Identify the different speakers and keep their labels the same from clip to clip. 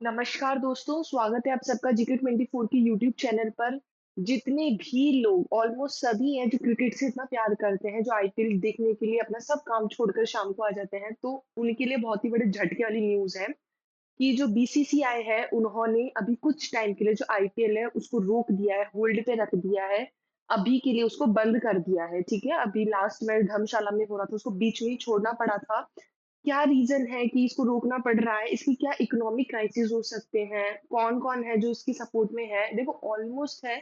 Speaker 1: नमस्कार दोस्तों, स्वागत है आप सबका GK24 की यूट्यूब चैनल पर। जितने भी लोग ऑलमोस्ट सभी हैं जो क्रिकेट से इतना प्यार करते हैं, जो आईपीएल देखने के लिए अपना सब काम छोड़कर शाम को आ जाते हैं, तो उनके लिए बहुत ही बड़े झटके वाली न्यूज़ है कि जो बीसीसीआई है, उन्होंने अभी कुछ टाइम के लिए जो आईपीएल है उसको रोक दिया है, होल्ड पे रख दिया है। अभी के लिए उसको बंद कर दिया है, ठीक है? अभी लास्ट मैच धर्मशाला में हो रहा था, उसको बीच में ही छोड़ना पड़ा था। क्या रीज़न है कि इसको रोकना पड़ रहा है? इसकी क्या इकोनॉमिक क्राइसिस हो सकते हैं? कौन-कौन है जो इसकी सपोर्ट में है? देखो ऑलमोस्ट है,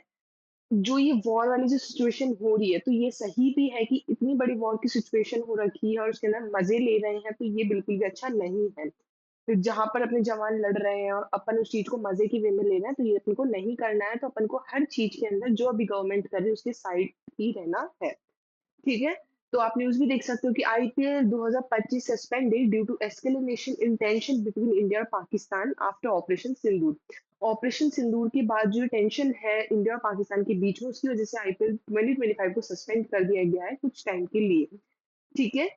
Speaker 1: जो ये वॉर वाली जो सिचुएशन हो रही है, तो ये सही भी है कि इतनी बड़ी वॉर की सिचुएशन हो रखी है और उसके अंदर मज़े ले रहे हैं, तो ये बिल्कुल भी अच्छा नहीं है। तो जहाँ पर अपने जवान लड़ रहे हैं और अपन उस चीज़ को मज़े की वे में ले रहे हैं, तो ये अपन को नहीं करना है, तो अपन को हर चीज़ के अंदर जो अभी गवर्नमेंट कर रही है, उसके साइड ही रहना है। ठीक है? तो आप न्यूज़ भी देख सकते हो कि IPL 2025 suspended due to escalation in tension between India और Pakistan after operation Sindoor. Operation Sindoor के बाद जो टेंशन है इंडिया और पाकिस्तान के बीच में, उसकी वजह से आईपीएल 2025 को सस्पेंड कर दिया गया है कुछ टाइम के लिए। ठीक है?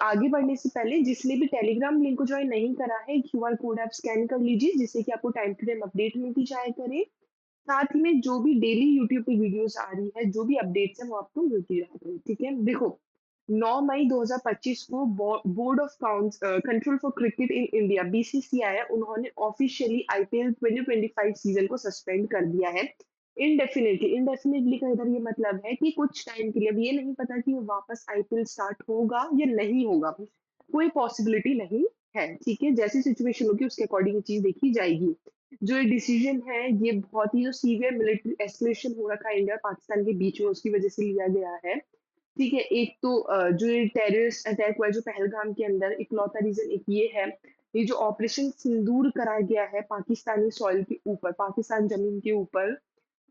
Speaker 1: आगे बढ़ने से पहले जिसने भी टेलीग्राम लिंक को जॉइन नहीं करा है, क्यूआर कोड आप स्कैन कर लीजिए, जिससे कि आपको टाइम टू टाइम अपडेट मिलती जाया करे। साथ ही में जो भी डेली यूट्यूब पे वीडियोज़ आ रही है, जो भी अपडेट्स हैं, वो आपको मिलती रहा करें, ठीक है? देखो, 9 मई 2025 को board of control for cricket in India BCCI है, उन्होंने ऑफिशियली आईपीएल 2025 सीजन को सस्पेंड कर दिया है इंडेफिनिटली। इंडेफिनिटली का इधर ये मतलब है कि कुछ टाइम के लिए, अब ये नहीं पता कि वो वापस आईपीएल स्टार्ट होगा या नहीं होगा, कोई पॉसिबिलिटी नहीं है, ठीक है? जैसी सिचुएशन होगी उसके अकॉर्डिंग ये चीज देखी जाएगी। जो ये डिसीजन है, ये बहुत ही जो सीवियर मिलिट्री एस्केलेशन हो रखा है इंडिया और पाकिस्तान के बीच में, उसकी वजह से लिया गया है। ठीक है, एक तो जो ये टेररिस्ट अटैक हुआ है जो पहलगाम के अंदर, इकलौता रीज़न एक ये है। ये जो ऑपरेशन सिंदूर कराया गया है पाकिस्तानी सॉइल के ऊपर, पाकिस्तान ज़मीन के ऊपर,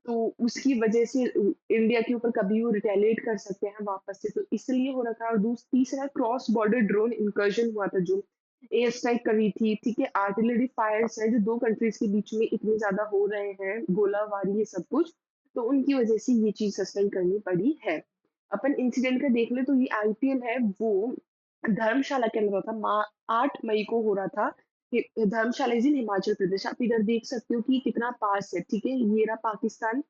Speaker 1: तो उसकी वजह से इंडिया के ऊपर कभी वो रिटेलिएट कर सकते हैं वापस से, तो इसलिए हो रखा है। और तीसरा क्रॉस बॉर्डर ड्रोन इंकर्जन हुआ था, जो एयर स्ट्राइक करी थी, ठीक है? आर्टिलरी फायर्स हैं जो 2 कंट्रीज़ के बीच में इतने ज़्यादा हो रहे हैं, गोलाबारी ये सब कुछ, तो उनकी वजह से ये चीज़ सस्पेंड करनी पड़ी है। अपन इंसिडेंट का देख ले तो ये आईपीएल है वो धर्मशाला के अंदर हुआ था, 8 मई को हो रहा था। धर्मशाला इज़ इन हिमाचल प्रदेश। आप इधर देख सकते हो कि कितना पास है, ठीक है? ये रहा पाकिस्तान,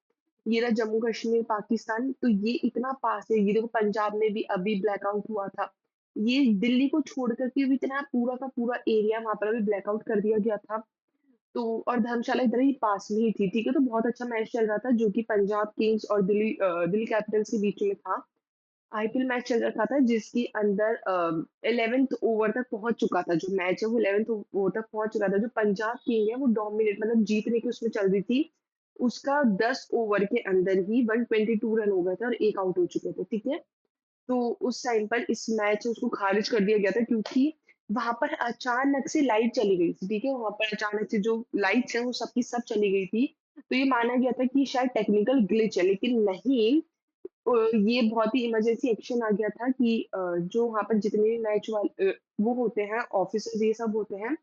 Speaker 1: ये रहा जम्मू कश्मीर पाकिस्तान, तो ये इतना पास है। ये देखो पंजाब में भी अभी ब्लैकआउट हुआ था। ये दिल्ली को छोड़ कर के भी इतना पूरा का पूरा एरिया वहाँ पर अभी ब्लैकआउट कर दिया गया था। तो और धर्मशाला इधर ही पास में ही थी, ठीक है? तो बहुत अच्छा मैच चल रहा था जो कि पंजाब किंग्स और दिल्ली कैपिटल्स के बीच में था। आईपीएल मैच चल रखा था जिसके अंदर 11th ओवर तक पहुँच चुका था, जो मैच है वो 11th ओवर तक पहुँच चुका था। जो पंजाब किंग है वो डोमिनेट मतलब जीतने की उसमें चल रही थी। उसका 10 ओवर के अंदर ही 122 रन हो गए थे और 1 आउट हो चुके थे, ठीक है? तो उस टाइम पर इस मैच उसको खारिज कर दिया गया था क्योंकि वहाँ पर अचानक से लाइट चली गई थी, ठीक है? वहाँ पर अचानक से जो लाइट्स हैं वो सब की सब चली गई थी। तो ये माना गया था कि शायद टेक्निकल ग्लिच है, लेकिन नहीं, ये बहुत ही इमरजेंसी एक्शन आ गया था कि जो वहाँ पर जितने भी वो होते हैं, ऑफिसर्स ये सब होते हैं,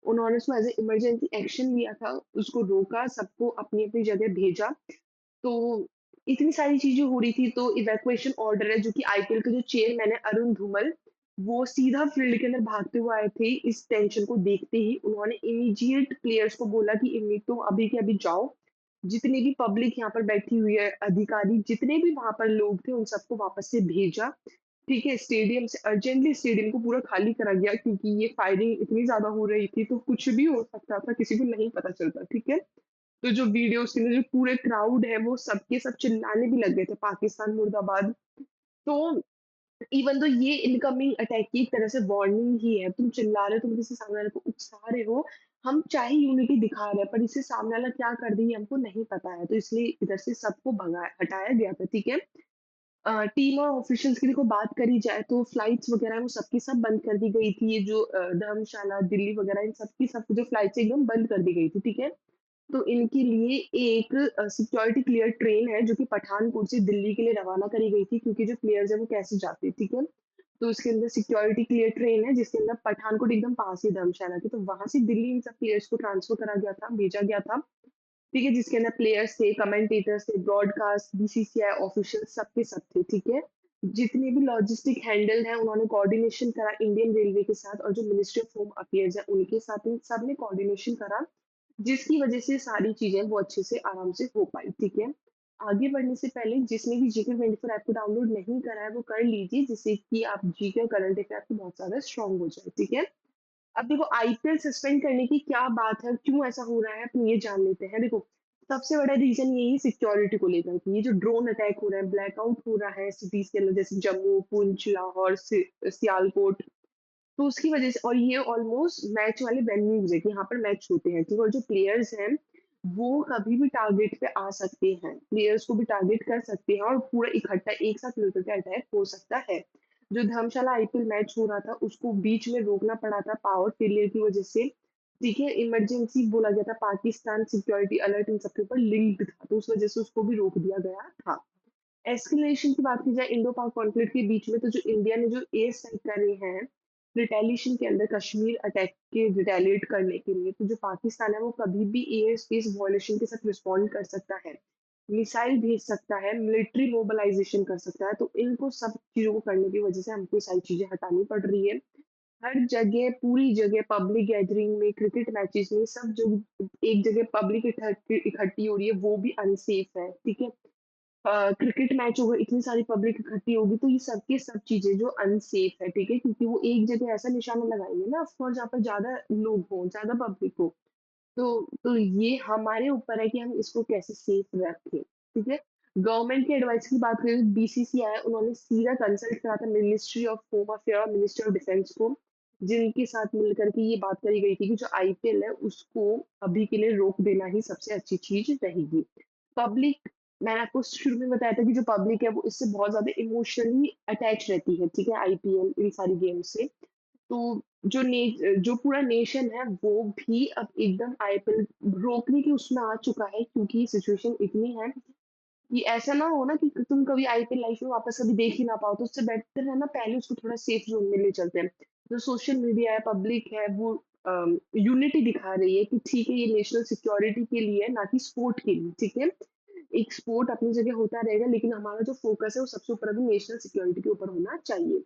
Speaker 1: उन्होंने उसको एज़ अ इमरजेंसी एक्शन लिया था, उसको रोका, सबको अपनी-अपनी जगह भेजा। तो इतनी सारी चीज़ें हो रही थी, तो इवैक्यूएशन ऑर्डर है जो कि आईपीएल के जो चेयरमैन है अरुण धूमल, वो सीधा फील्ड के अंदर भागते हुए आए थे इस टेंशन को देखते ही। उन्होंने इमीडिएट प्लेयर्स को बोला कि इन्हीं तो अभी के अभी जाओ, जितनी भी पब्लिक यहाँ पर बैठी हुई है, अधिकारी जितने भी वहाँ पर लोग थे, उन सबको वापस से भेजा। ठीक है? स्टेडियम से अर्जेंटली स्टेडियम को पूरा खाली करा गया क्योंकि ये फायरिंग इतनी ज़्यादा हो रही थी, तो कुछ भी हो सकता था, किसी को नहीं पता चलता, ठीक है? तो जो वीडियोज़ के अंदर जो पूरे क्राउड है, वो सब के सब चिल्लाने भी लग गए थे, पाकिस्तान मुर्दाबाद। तो इवन तो ये इनकमिंग अटैक की एक तरह से वार्निंग ही है। तुम चिल्ला रहे हो, तुम किसी सामने वाले को उकसा रहे हो, हम चाहे यूनिटी दिखा रहे हैं, पर इससे सामने वाला क्या कर दे ये हमको नहीं पता है। तो इसलिए इधर से सबको भगाया हटाया गया था, ठीक है? टीम और ऑफिशियल्स की देखो बात करी जाए तो फ्लाइट्स वगैरह वो सब की सब बंद कर दी गई थी। ये जो धर्मशाला, दिल्ली वगैरह इन सब की सब जो फ्लाइट्स एकदम बंद कर दी गई थी, ठीक है? तो इनके लिए एक सिक्योरिटी क्लियर ट्रेन है जो कि पठानकोट से दिल्ली के लिए रवाना करी गई थी क्योंकि जो प्लेयर्स हैं वो कैसे जाते हैं, ठीक है? तो उसके अंदर सिक्योरिटी क्लियर ट्रेन है जिसके अंदर पठानकोट एकदम पास ही है धर्मशाला के, तो वहाँ से दिल्ली इन सब प्लेयर्स को ट्रांसफर करा गया था, भेजा गया था, ठीक है? जिसके अंदर प्लेयर्स थे, कमेंटेटर्स थे, ब्रॉडकास्ट, बीसीसीआई ऑफिशियल्स सब के सब थे, ठीक है? जितने भी लॉजिस्टिक हैंडल हैं उन्होंने कोऑर्डिनेशन करा इंडियन रेलवे के साथ और जो मिनिस्ट्री ऑफ होम अफेयर्स है उनके साथ, इन सब ने कोऑर्डिनेशन करा जिसकी वजह से सारी चीज़ें वो अच्छे से आराम से हो पाई, ठीक है? आगे बढ़ने से पहले जिसने भी जीके 24 ऐप को डाउनलोड नहीं करा है, वो कर लीजिए जिससे कि आप जीके और करंट अफेयर आपके बहुत ज़्यादा स्ट्रॉन्ग हो जाए, ठीक है? अब देखो आईपीएल सस्पेंड करने की क्या बात है, क्यों ऐसा हो रहा है, अपन ये जान लेते हैं। देखो, सबसे बड़ा रीज़न यही सिक्योरिटी को लेकर के, ये जो ड्रोन अटैक हो रहा है, ब्लैकआउट हो रहा है सिटीज़ के अंदर जैसे जम्मू, पुंछ, लाहौर, सियालकोट, तो उसकी वजह से और ये ऑलमोस्ट मैच वाले वेन्यूज़ है कि यहाँ पर मैच होते हैं, ठीक है? और जो प्लेयर्स हैं, वो कभी भी टारगेट पे आ सकते हैं। प्लेयर्स को भी टारगेट कर सकते हैं और पूरा इकट्ठा एक साथ मिलकर के अटैक हो सकता है। जो धर्मशाला आईपीएल मैच हो रहा था, उसको बीच में रोकना पड़ा था पावर फेलियर की वजह से, ठीक है? इमरजेंसी बोला गया था, पाकिस्तान सिक्योरिटी अलर्ट इन सबके ऊपर लिंक्ड था, तो उस वजह से उसको भी रोक दिया गया था। एस्केलेशन की बात की जाए इंडो-पाक कॉन्फ्लिक्ट के बीच में, तो जो इंडिया ने जो एयर स्ट्राइक करे हैं, रिटेलिएशन के अंदर कश्मीर अटैक के रिटेलिएट करने के लिए, तो जो पाकिस्तान है वो कभी भी एयर स्पेस वायलेशन के साथ रिस्पॉन्ड कर सकता है। मिसाइल भेज सकता है, मिलिट्री मोबिलाइजेशन कर सकता है, तो इनको सब चीज़ों को करने की वजह से हमको ये सारी चीज़ें हटानी पड़ रही है। हर जगह, पूरी जगह पब्लिक गैदरिंग में, क्रिकेट मैचेस में, सब जो एक जगह पब्लिक इकट्ठी हो रही है, वो भी अनसेफ है, ठीक है? क्रिकेट मैच होगा, इतनी सारी पब्लिक इकट्ठी होगी, तो ये सब की सब चीज़ें जो अनसेफ है, ठीक है? क्योंकि वो एक जगह ऐसा निशाना लगाएँगे ना ऑफ कोर्स जहाँ पर ज़्यादा लोग हों, ज़्यादा पब्लिक हो, तो ये हमारे ऊपर है कि हम इसको कैसे सेफ रखें, ठीक है? गवर्नमेंट की एडवाइस की बात करें, बीसीसीआई उन्होंने सीधा कंसल्ट करा था मिनिस्ट्री ऑफ होम अफेयर और मिनिस्ट्री ऑफ डिफेंस को, जिनके साथ मिलकर के ये बात करी गई थी कि जो आईपीएल है, उसको अभी के लिए रोक देना ही सबसे अच्छी चीज़ रहेगी। पब्लिक मैंने आपको शुरू में बताया था कि जो पब्लिक है वो इससे बहुत ज़्यादा इमोशनली अटैच रहती है, ठीक है? आईपीएल इन सारी गेम से। तो जो पूरा नेशन है वो भी अब एकदम आईपीएल रोकने की उसमें आ चुका है क्योंकि सिचुएशन इतनी है कि ऐसा ना हो ना कि तुम कभी आईपीएल लाइफ में वापस कभी देख ही ना पाओ, तो उससे बेटर है ना पहले उसको थोड़ा सेफ ज़ोन में ले चलते हैं। जो सोशल मीडिया है, पब्लिक है, वो यूनिटी दिखा रही है कि ठीक है ये नेशनल सिक्योरिटी के लिए है, ना कि स्पोर्ट के लिए, ठीक है? एक स्पोर्ट अपनी जगह होता रहेगा लेकिन हमारा जो फोकस है वो सबसे ऊपर अभी नेशनल सिक्योरिटी के ऊपर होना चाहिए।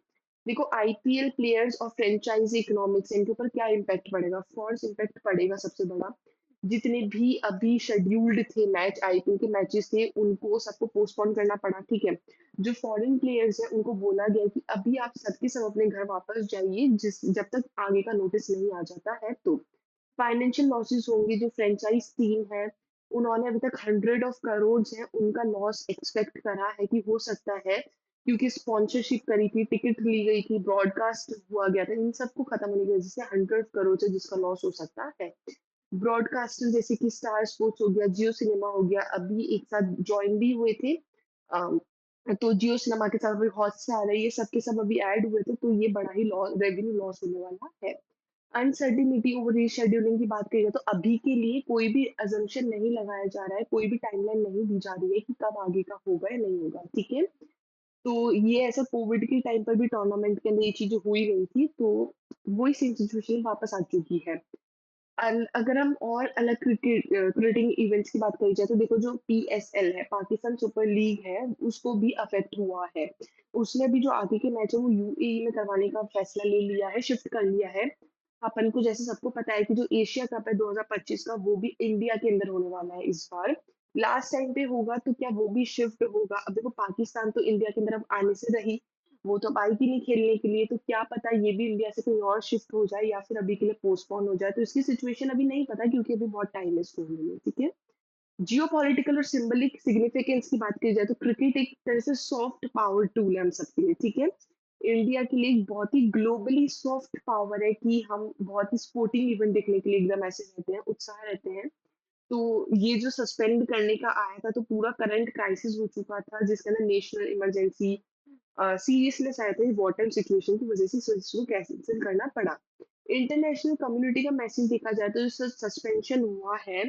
Speaker 1: देखो आईपीएल प्लेयर्स और फ्रेंचाइजी इकोनॉमिक्स इनके ऊपर क्या इम्पैक्ट पड़ेगा? ऑफ कोर्स इम्पैक्ट पड़ेगा सबसे बड़ा। जितने भी अभी शेड्यूल्ड थे मैच आईपीएल के मैचेस थे उनको सबको पोस्टपोन करना पड़ा, ठीक है? जो फॉरेन प्लेयर्स हैं उनको बोला गया कि अभी आप सब के सब अपने घर वापस जाइए जिस जब तक आगे का नोटिस नहीं आ जाता है तो। फाइनेंशियल लॉसेस होंगे जो फ्रेंचाइज टीम है, उन्होंने अभी तक हंड्रेड ऑफ करोड़ हैं, उनका लॉस एक्सपेक्ट करा है कि हो सकता है क्योंकि स्पॉन्सरशिप करी थी, टिकट ली गई थी, ब्रॉडकास्ट हुआ गया था, इन सबको खत्म होने की वजह से 100 करोड़ है जिसका लॉस हो सकता है। ब्रॉडकास्टर जैसे कि स्टार स्पोर्ट्स हो गया, जियो सिनेमा हो गया, अभी एक साथ जॉइन भी हुए थे। अम, तो जियो सिनेमा के साथ अभी हॉटस्टार है, ये सब के सब अभी ऐड हुए थे, तो ये बड़ा ही रेवेन्यू लॉस होने वाला है। अनसर्टेनिटी ओवर रीशेड्यूलिंग की बात करिए तो अभी के लिए कोई भी असम्पशन नहीं लगाया जा रहा है, कोई भी टाइमलाइन नहीं दी जा रही है कि कब आगे का होगा या नहीं होगा, ठीक है? तो ये ऐसा कोविड के टाइम पर भी टूर्नामेंट के अंदर ये चीज़ें हो ही गई थी, तो वही सेम सिचुएशन वापस आ चुकी है। अगर हम और अलग क्रिकेटिंग इवेंट्स की बात करी जाए तो देखो जो पीएसएल है, पाकिस्तान सुपर लीग है, उसको भी अफ़ेक्ट हुआ है। उसने भी जो आगे के मैच है वो यूएई में करवाने का फैसला ले लिया है, शिफ्ट कर लिया है। अपन को जैसे सबको पता है कि जो एशिया कप है 2025 का वो भी इंडिया के अंदर होने वाला है इस बार। लास्ट टाइम पे होगा तो क्या वो भी शिफ्ट होगा? अब देखो पाकिस्तान तो इंडिया के अंदर अब आने से रही, वो तो अब आएगी नहीं खेलने के लिए, तो क्या पता ये भी इंडिया से कहीं और शिफ्ट हो जाए या फिर अभी के लिए पोस्टपोन हो जाए, तो इसकी सिचुएशन अभी नहीं पता क्योंकि अभी बहुत टाइम है इसको होने में, ठीक है? जियोपॉलिटिकल और सिंबॉलिक सिग्निफिकेंस की बात की जाए तो क्रिकेट एक तरह से सॉफ्ट पावर टूल है हम सबके लिए, ठीक है? इंडिया के लिए एक बहुत ही ग्लोबली सॉफ्ट पावर है कि हम बहुत ही स्पोर्टिंग इवेंट देखने के लिए एकदम ऐसे रहते हैं, उत्साह रहते हैं। तो ये जो सस्पेंड करने का आया था तो पूरा करंट क्राइसिस हो चुका था जिसके अंदर नेशनल इमरजेंसी सीरियसनेस आया था वार टाइम सिचुएशन की वजह से इसको कैंसिल करना पड़ा। इंटरनेशनल कम्युनिटी का मैसेज देखा जाए तो जो सस्पेंशन हुआ है,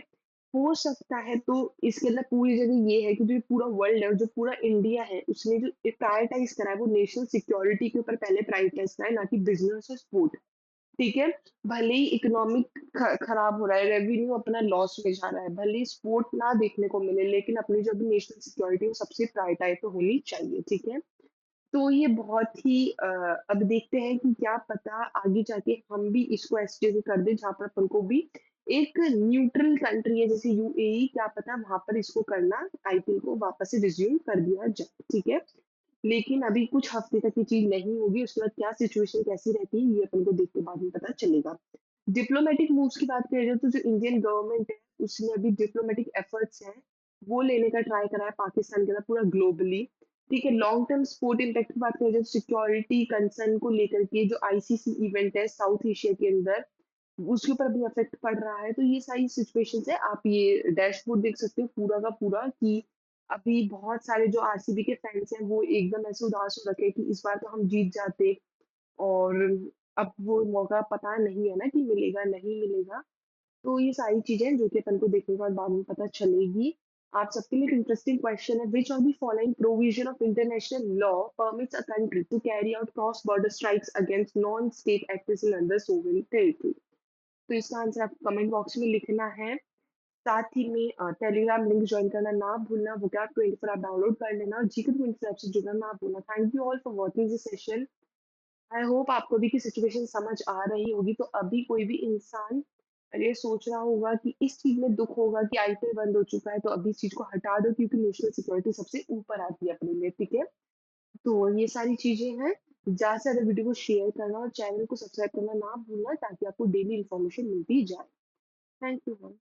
Speaker 1: हो सकता है तो इसके अंदर पूरी जगह ये है कि जो ये पूरा वर्ल्ड है और जो पूरा इंडिया है, उसने जो प्रायोरिटाइज़ करा है वो नेशनल सिक्योरिटी के ऊपर पहले प्रायोरिटाइज़ करा है, ना कि बिज़नेस और स्पोर्ट, ठीक है? भले ही इकोनॉमिक खराब हो रहा है, रेवेन्यू अपना लॉस में जा रहा है, भले ही स्पोर्ट ना देखने को मिले, लेकिन अपनी जो भी नेशनल सिक्योरिटी है वो सबसे प्रायोरिटाइज़ तो होनी चाहिए, ठीक है? तो ये बहुत ही अब देखते हैं कि क्या पता आगे जाके हम भी इसको ऐसी जगह कर दें जहाँ पर अपन को भी एक न्यूट्रल कंट्री है जैसे यूएई, क्या पता वहाँ पर इसको करना, आईपीएल को वापस से रिज़्यूम कर दिया जाए, ठीक है? लेकिन अभी कुछ हफ्ते तक ये चीज़ नहीं होगी, उसके बाद क्या सिचुएशन कैसी रहती है, ये अपन को देख के बाद में पता चलेगा। डिप्लोमैटिक मूव्स की बात करें तो जो इंडियन गवर्नमेंट है, उसने अभी डिप्लोमैटिक एफर्ट्स हैं, वो लेने का ट्राई करा है पाकिस्तान के साथ पूरा ग्लोबली। ठीक है, लॉन्ग टर्म स्पोर्ट इम्पैक्ट की बात करें तो सिक्योरिटी कंसर्न को लेकर के जो आईसीसी इवेंट है साउथ एशिया के अंदर, उसके ऊपर भी इफ़ेक्ट पड़ रहा है। तो ये सारी सिचुएशंस है। आप ये डैशबोर्ड देख सकते हो पूरा का पूरा कि अभी बहुत सारे जो आरसीबी के फैन्स हैं, वो एकदम ऐसे उदास हो रखे हैं कि इस बार तो हम जीत जाते, और अब वो मौका पता नहीं है ना कि मिलेगा, नहीं मिलेगा। तो ये सारी चीज़ें हैं जो कि अपन को देखने के बाद में पता चलेगी। आप सबके लिए एक इंटरेस्टिंग क्वेश्चन है, which of the following provision of international law permits a country to carry out cross border strikes against non state actors in other sovereign territory? तो इसका आंसर आपको कमेंट बॉक्स में लिखना है। साथ ही में टेलीग्राम लिंक जॉइन करना ना भूलना, वोकैब 24 आप डाउनलोड कर लेना और जीके 24 ऐप से जुड़ना ना भूलना। Thank you all for watching this session. I hope आपको भी की सिचुएशन समझ आ रही होगी। तो अभी कोई भी इंसान अगर ये सोच रहा होगा कि इस चीज़ में दुःख होगा कि आईपीएल बंद हो चुका है, तो अभी इस चीज़ को हटा दो क्योंकि नेशनल सिक्योरिटी सबसे ऊपर आती है अपने लिए, ठीक है? तो ये सारी चीज़ें हैं। ज़्यादा से ज़्यादा वीडियो को शेयर करना और चैनल को सब्सक्राइब करना ना भूलना ताकि आपको डेली इन्फॉर्मेशन मिलती जाए। Thank you.